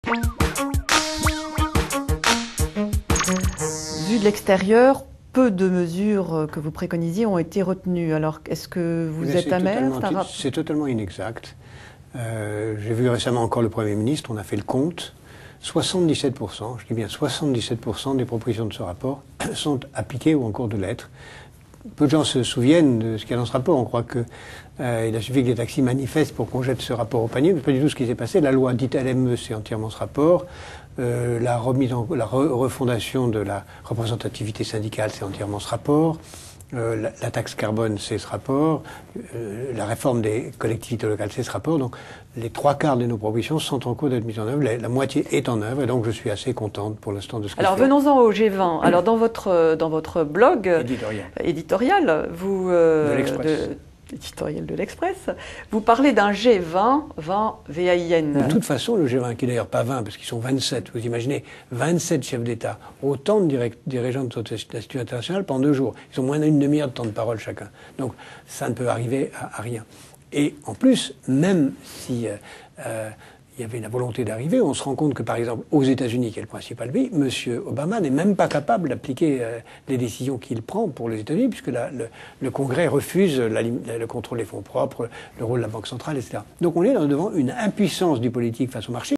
Vu de l'extérieur, peu de mesures que vous préconisiez ont été retenues. Alors, est-ce que vous êtes amer? C'est totalement inexact. J'ai vu récemment encore le Premier ministre, on a fait le compte. 77%, je dis bien 77% des propositions de ce rapport sont appliquées ou en cours de l'être. Peu de gens se souviennent de ce qu'il y a dans ce rapport. On croit qu'il a suffi que les taxis manifestent pour qu'on jette ce rapport au panier. Mais pas du tout ce qui s'est passé. La loi dite LME, c'est entièrement ce rapport. La refondation de la représentativité syndicale, c'est entièrement ce rapport. La taxe carbone, c'est ce rapport. La réforme des collectivités locales, c'est ce rapport. Donc, les 3/4 de nos propositions sont en cours d'être mises en œuvre. La moitié est en œuvre, et donc je suis assez contente pour l'instant de ce qui se fait. Alors, venons-en au G20. Alors, dans votre blog éditorial, vous éditorial de l'Express, vous parlez d'un G20, 20 VAIN. De toute façon, le G20, qui est d'ailleurs pas 20, parce qu'ils sont 27, vous imaginez, 27 chefs d'État, autant de dirigeants de l'institut international pendant 2 jours. Ils ont moins d'une demi-heure de temps de parole chacun. Donc, ça ne peut arriver à rien. Et en plus, même si il y avait la volonté d'arriver, on se rend compte que, par exemple, aux États-Unis, qui est le principal pays, M. Obama n'est même pas capable d'appliquer les décisions qu'il prend pour les États-Unis, puisque le Congrès refuse le contrôle des fonds propres, le rôle de la Banque centrale, etc. Donc on est devant une impuissance du politique face au marché.